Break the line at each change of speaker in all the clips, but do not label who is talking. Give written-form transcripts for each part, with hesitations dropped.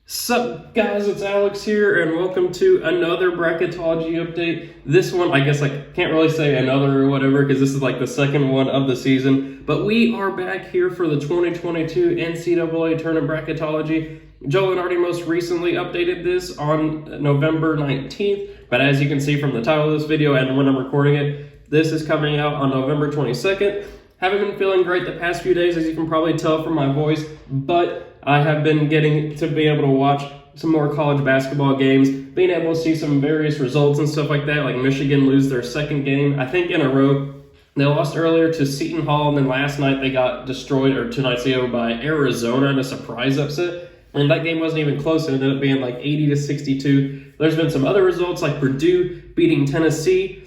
Sup guys, it's Alex here and welcome to another Bracketology update. This one, I guess I can't really say another or whatever because this is like the second one of the season, but we are back here for the 2022 NCAA Tournament Bracketology. Joe Lunardi most recently updated this on November 19th, but as you can see from the title of this video and when I'm recording it, this is coming out on November 22nd. Haven't been feeling great the past few days, as you can probably tell from my voice, but I have been getting to be able to watch some more college basketball games, being able to see some various results and stuff like that, like Michigan lose their second game, I think in a row. They lost earlier to Seton Hall, and then last night they got destroyed, or 2 nights ago, by Arizona in a surprise upset. And that game wasn't even close. It ended up being like 80-62. There's been some other results, like Purdue beating Tennessee,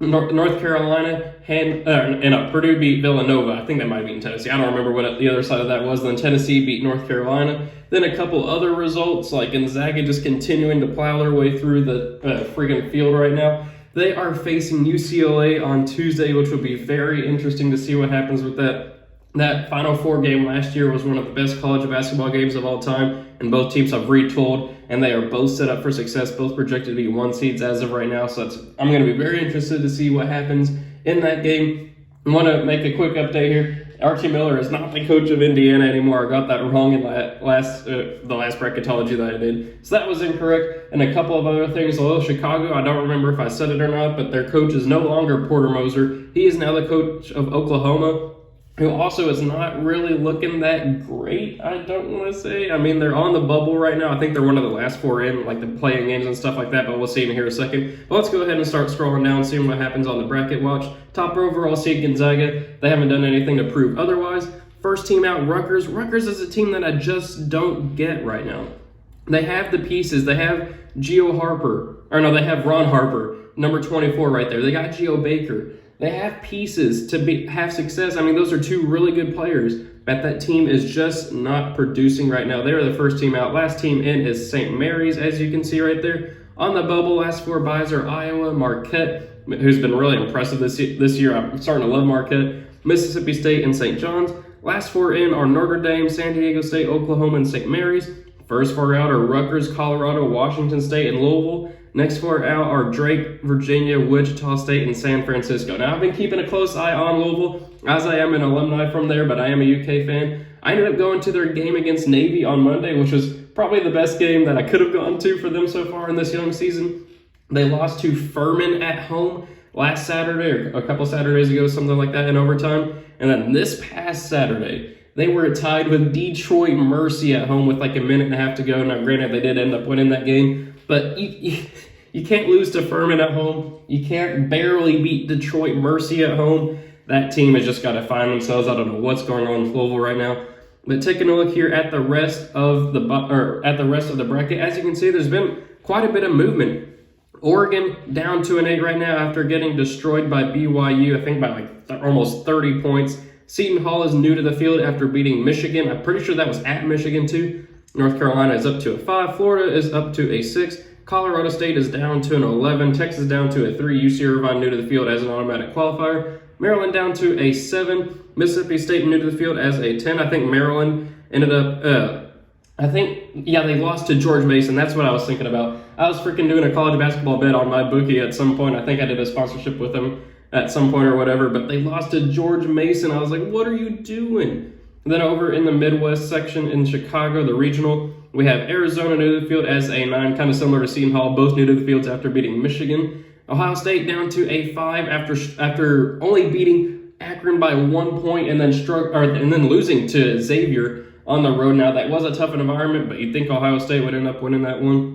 North Carolina, and Purdue beat Villanova. I think that might have beaten Tennessee. I don't remember what the other side of that was. Then Tennessee beat North Carolina. Then a couple other results, like Gonzaga just continuing to plow their way through the freaking field right now. They are facing UCLA on Tuesday, which will be very interesting to see what happens with that. That Final Four game last year was one of the best college basketball games of all time, and both teams have retooled, and they are both set up for success, both projected to be 1 seeds as of right now. So I'm going to be very interested to see what happens in that game. I want to make a quick update here. Archie Miller is not the coach of Indiana anymore. I got that wrong in the last bracketology that I did. So that was incorrect. And a couple of other things. Although Chicago, I don't remember if I said it or not, but their coach is no longer Porter Moser. He is now the coach of Oklahoma, who also is not really looking that great, I don't want to say. I mean, they're on the bubble right now. I think they're one of the last 4 in, like the playing games and stuff like that, but we'll see in here in a second. But let's go ahead and start scrolling down, seeing what happens on the bracket watch. Top overall seed Gonzaga. They haven't done anything to prove otherwise. First team out, Rutgers. Rutgers is a team that I just don't get right now. They have the pieces. They have they have Ron Harper, number 24 right there. They got Geo Baker. They have pieces to have success. I mean, those are 2 really good players, but that team is just not producing right now. They are the first team out. Last team in is St. Mary's, as you can see right there. On the bubble, last 4 buys are Iowa, Marquette, who's been really impressive this year. I'm starting to love Marquette, Mississippi State, and St. John's. Last 4 in are Notre Dame, San Diego State, Oklahoma, and St. Mary's. First 4 out are Rutgers, Colorado, Washington State, and Louisville. Next 4 out are Drake, Virginia, Wichita State, and San Francisco. Now, I've been keeping a close eye on Louisville, as I am an alumni from there, but I am a UK fan. I ended up going to their game against Navy on Monday, which was probably the best game that I could have gone to for them so far in this young season. They lost to Furman at home last Saturday, or a couple Saturdays ago, something like that, in overtime. And then this past Saturday, they were tied with Detroit Mercy at home with like a minute and a half to go. Now, granted, they did end up winning that game, but you can't lose to Furman at home. You can't barely beat Detroit Mercy at home. That team has just got to find themselves. I don't know what's going on with Louisville right now. But taking a look here at the rest of the bracket, as you can see, there's been quite a bit of movement. Oregon down to an 8 right now after getting destroyed by BYU, I think by like almost 30 points. Seton Hall is new to the field after beating Michigan. I'm pretty sure that was at Michigan too. North Carolina is up to a 5. Florida is up to a 6. Colorado State is down to an 11. Texas down to a 3. UC Irvine new to the field as an automatic qualifier. Maryland down to a 7. Mississippi State new to the field as a 10. I think Maryland ended up, they lost to George Mason. That's what I was thinking about. I was freaking doing a college basketball bet on my bookie at some point. I think I did a sponsorship with them at some point or whatever, but they lost to George Mason. I was like, what are you doing? And then over in the Midwest section in Chicago, the regional, we have Arizona new to the field as a 9, kind of similar to Seton Hall, both new to the fields after beating Michigan. Ohio State down to a 5 after only beating Akron by 1 point and then losing to Xavier on the road. Now, that was a tough environment, but you'd think Ohio State would end up winning that one.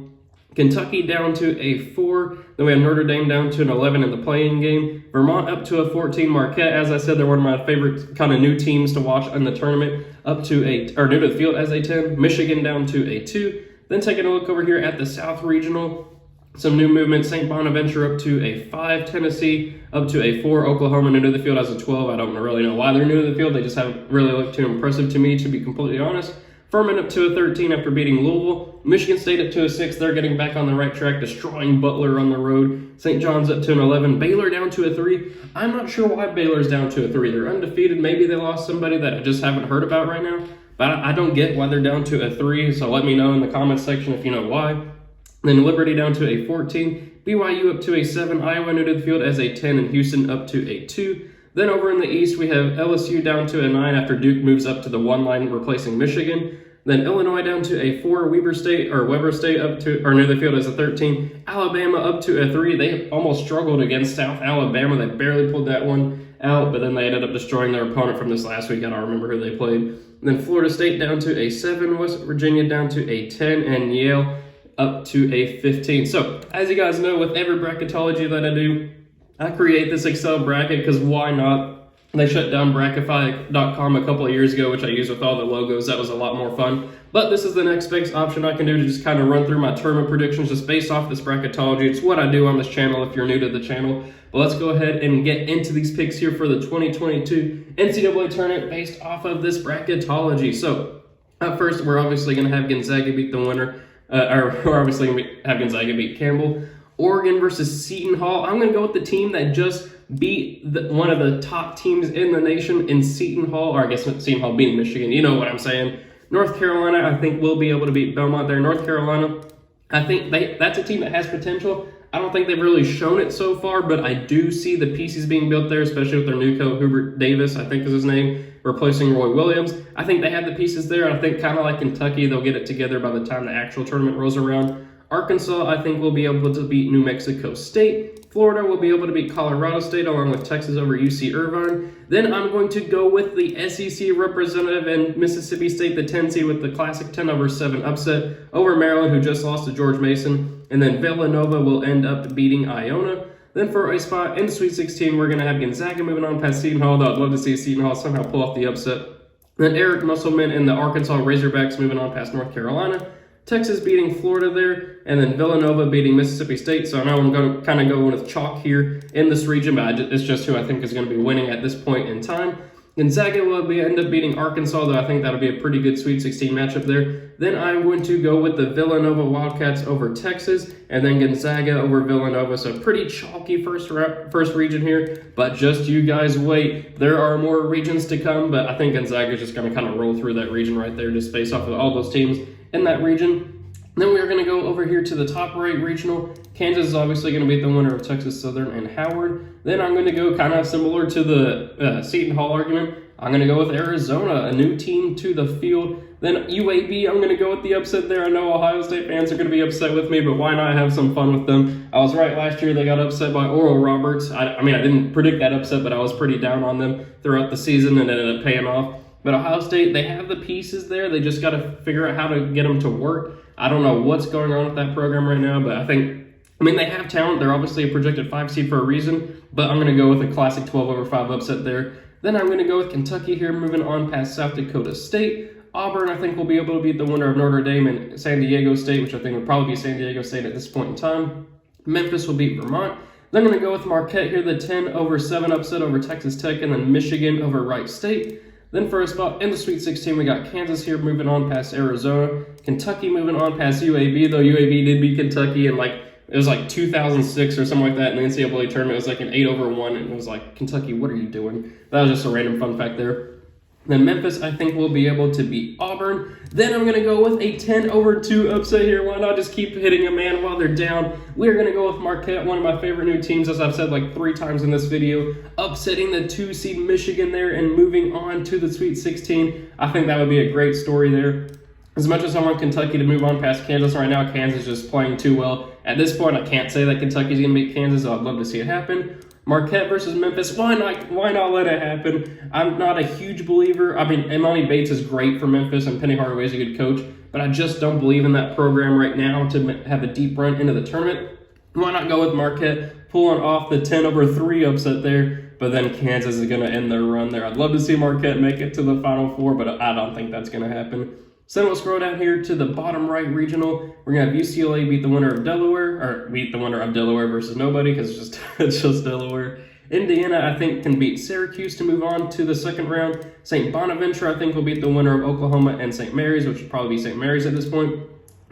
Kentucky down to a 4. Then we have Notre Dame down to an 11 in the playing game. Vermont up to a 14. Marquette, as I said, they're one of my favorite kind of new teams to watch in the tournament, up to new to the field as a 10. Michigan down to a 2. Then taking a look over here at the South Regional, some new movement. St. Bonaventure up to a 5. Tennessee up to a 4. Oklahoma new to the field as a 12. I don't really know why they're new to the field. They just haven't really looked too impressive to me, to be completely honest. Furman up to a 13 after beating Louisville. Michigan State up to a 6. They're getting back on the right track, destroying Butler on the road. St. John's up to an 11. Baylor down to a 3. I'm not sure why Baylor's down to a 3. They're undefeated. Maybe they lost somebody that I just haven't heard about right now. but I don't get why they're down to a 3, so let me know in the comments section if you know why. Then Liberty down to a 14, BYU up to a 7, Iowa new to the field as a 10, and Houston up to a 2. Then over in the East, we have LSU down to a 9 after Duke moves up to the 1 line, replacing Michigan. Then Illinois down to a 4, Weber State up to, or near the field as a 13. Alabama up to a 3. They almost struggled against South Alabama. They barely pulled that one out, but then they ended up destroying their opponent from this last week. I don't remember who they played. Then Florida State down to a 7, West Virginia down to a 10, and Yale up to a 15. So, as you guys know, with every bracketology that I do, I create this Excel bracket because why not? They shut down Brackify.com a couple of years ago, which I used with all the logos. That was a lot more fun. But this is the next best option I can do to just kind of run through my tournament predictions just based off this bracketology. It's what I do on this channel if you're new to the channel. But let's go ahead and get into these picks here for the 2022 NCAA tournament based off of this bracketology. So, at first, we're obviously going to have Gonzaga beat the winner. We're obviously going to have Gonzaga beat Campbell. Oregon versus Seton Hall. I'm going to go with the team that just beat one of the top teams in the nation in Seton Hall, or I guess Seton Hall beating Michigan. You know what I'm saying. North Carolina, I think, will be able to beat Belmont there. North Carolina, I think that's a team that has potential. I don't think they've really shown it so far, but I do see the pieces being built there, especially with their new coach, Hubert Davis, I think is his name, replacing Roy Williams. I think they have the pieces there, and I think kind of like Kentucky, they'll get it together by the time the actual tournament rolls around. Arkansas, I think, will be able to beat New Mexico State. Florida will be able to beat Colorado State along with Texas over UC Irvine. Then I'm going to go with the SEC representative and Mississippi State, the 10 seed, with the classic 10/7 upset over Maryland, who just lost to George Mason. And then Villanova will end up beating Iona. Then for a spot in the Sweet 16, we're going to have Gonzaga moving on past Seton Hall, though I'd love to see Seton Hall somehow pull off the upset. Then Eric Musselman and the Arkansas Razorbacks moving on past North Carolina. Texas beating Florida there, and then Villanova beating Mississippi State. So now I'm going to kind of go with chalk here in this region, but it's just who I think is going to be winning at this point in time. Gonzaga will end up beating Arkansas, though I think that'll be a pretty good Sweet 16 matchup there. Then I'm going to go with the Villanova Wildcats over Texas, and then Gonzaga over Villanova. So pretty chalky first region here, but just you guys wait. There are more regions to come, but I think Gonzaga is just going to kind of roll through that region right there just based off of all those teams in that region. Then we are going to go over here to the top right regional. Kansas is obviously going to beat the winner of Texas Southern and Howard. Then I'm going to go kind of similar to the Seton Hall argument. I'm going to go with Arizona, a new team to the field. Then UAB, I'm going to go with the upset there. I know Ohio State fans are going to be upset with me, but why not have some fun with them? I was right last year. They got upset by Oral Roberts. I mean, I didn't predict that upset, but I was pretty down on them throughout the season, and it ended up paying off. But Ohio State, they have the pieces there. They just got to figure out how to get them to work. I don't know what's going on with that program right now, but I mean, they have talent. They're obviously a projected 5 seed for a reason, but I'm going to go with a classic 12/5 upset there. Then I'm going to go with Kentucky here, moving on past South Dakota State. Auburn, I think, will be able to beat the winner of Notre Dame and San Diego State, which I think would probably be San Diego State at this point in time. Memphis will beat Vermont. Then I'm going to go with Marquette here, the 10/7 upset over Texas Tech, and then Michigan over Wright State. Then for a spot in the Sweet 16, we got Kansas here moving on past Arizona. Kentucky moving on past UAB, though UAB did beat Kentucky in it was 2006 or something like that in the NCAA tournament. It was an 8/1, and it was like, Kentucky, what are you doing? That was just a random fun fact there. Then Memphis, I think, will be able to beat Auburn. Then I'm going to go with a 10/2 upset here. Why not just keep hitting a man while they're down? We're going to go with Marquette, one of my favorite new teams, as I've said 3 times in this video, upsetting the 2 seed Michigan there and moving on to the Sweet 16. I think that would be a great story there. As much as I want Kentucky to move on past Kansas right now, Kansas is just playing too well. At this point, I can't say that Kentucky's going to beat Kansas, so I'd love to see it happen. Marquette versus Memphis, why not let it happen? I'm not a huge believer. I mean, Emoni Bates is great for Memphis, and Penny Hardaway is a good coach, but I just don't believe in that program right now to have a deep run into the tournament. Why not go with Marquette, pulling off the 10/3 upset there, but then Kansas is going to end their run there. I'd love to see Marquette make it to the Final Four, but I don't think that's going to happen. So then we'll scroll down here to the bottom right regional. We're going to have UCLA beat the winner of Delaware versus nobody, because it's just Delaware. Indiana, I think, can beat Syracuse to move on to the second round. St. Bonaventure, I think, will beat the winner of Oklahoma and St. Mary's, which would probably be St. Mary's at this point.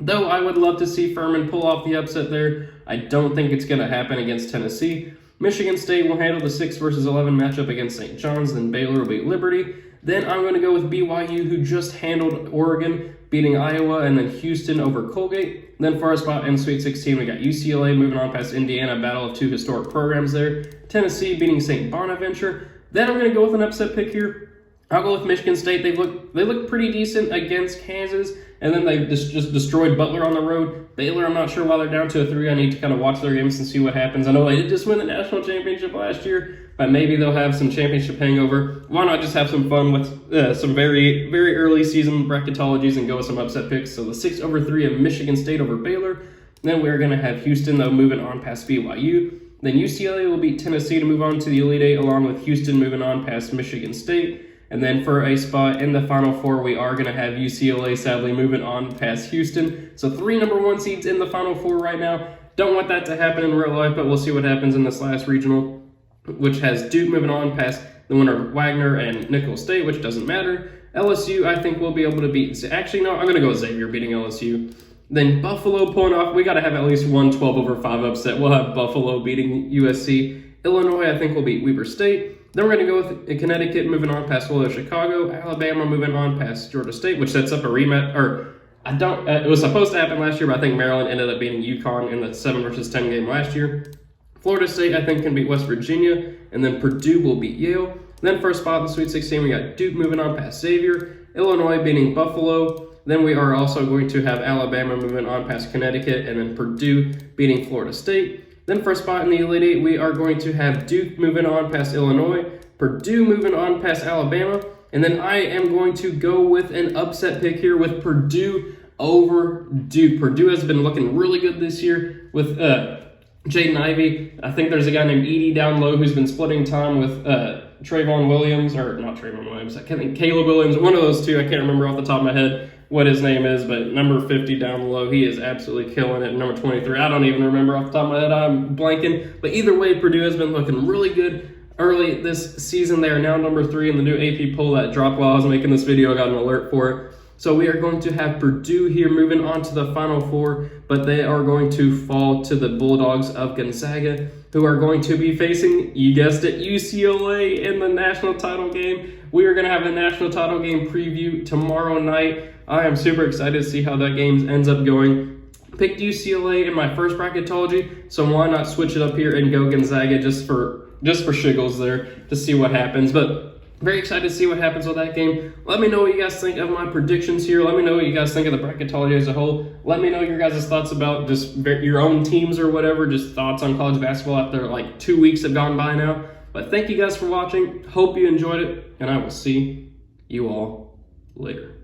Though I would love to see Furman pull off the upset there, I don't think it's going to happen against Tennessee. Michigan State will handle the 6 versus 11 matchup against St. John's, then Baylor will beat Liberty. Then I'm going to go with BYU, who just handled Oregon, beating Iowa, and then Houston over Colgate. Then for our spot in Sweet 16, we got UCLA moving on past Indiana, battle of two historic programs there. Tennessee beating St. Bonaventure. Then I'm going to go with an upset pick here. I'll go with Michigan State. They look pretty decent against Kansas, and then they just destroyed Butler on the road. Baylor, I'm not sure why they're down to a 3. I need to kind of watch their games and see what happens. I know they did just win the national championship last year, but maybe they'll have some championship hangover. Why not just have some fun with some very, very early season bracketologies and go with some upset picks? So the 6/3 of Michigan State over Baylor. Then we're going to have Houston, though, moving on past BYU. Then UCLA will beat Tennessee to move on to the Elite Eight, along with Houston moving on past Michigan State. And then for a spot in the Final Four, we are going to have UCLA sadly moving on past Houston. So 3 number 1 seeds in the Final Four right now. Don't want that to happen in real life, but we'll see what happens in this last regional, which has Duke moving on past the winner Wagner and Nicholls State, which doesn't matter. LSU, I think we'll be able to beat. Actually, no, I'm going to go with Xavier beating LSU. Then Buffalo pulling off. We got to have at least one 12/5 upset. We'll have Buffalo beating USC. Illinois, I think, will beat Weber State. Then we're going to go with Connecticut moving on past Loyola Chicago. Alabama moving on past Georgia State, which sets up a rematch. It was supposed to happen last year, but I think Maryland ended up beating UConn in the 7-10 game last year. Florida State, I think, can beat West Virginia. And then Purdue will beat Yale. Then for a spot in the Sweet 16, we got Duke moving on past Xavier. Illinois beating Buffalo. Then we are also going to have Alabama moving on past Connecticut. And then Purdue beating Florida State. Then for a spot in the Elite Eight, we are going to have Duke moving on past Illinois, Purdue moving on past Alabama, and then I am going to go with an upset pick here with Purdue over Duke. Purdue has been looking really good this year with Jaden Ivey. I think there's a guy named Edey down low who's been splitting time with Caleb Williams, I think Caleb Williams, one of those two. I can't remember off the top of my head what his name is, but number 50 down low, he is absolutely killing it. Number 23, I don't even remember off the top of my head. I'm blanking. But either way, Purdue has been looking really good early this season. They are now number 3 in the new AP poll that dropped while I was making this video. I got an alert for it. So we are going to have Purdue here moving on to the Final Four, but they are going to fall to the Bulldogs of Gonzaga, who are going to be facing, you guessed it, UCLA in the national title game. We are going to have a national title game preview tomorrow night. I am super excited to see how that game ends up going. Picked UCLA in my first bracketology, so why not switch it up here and go Gonzaga just for shiggles there to see what happens. But very excited to see what happens with that game. Let me know what you guys think of my predictions here. Let me know what you guys think of the bracketology as a whole. Let me know your guys' thoughts about just your own teams or whatever, just thoughts on college basketball after like 2 weeks have gone by now. But thank you guys for watching. Hope you enjoyed it, and I will see you all later.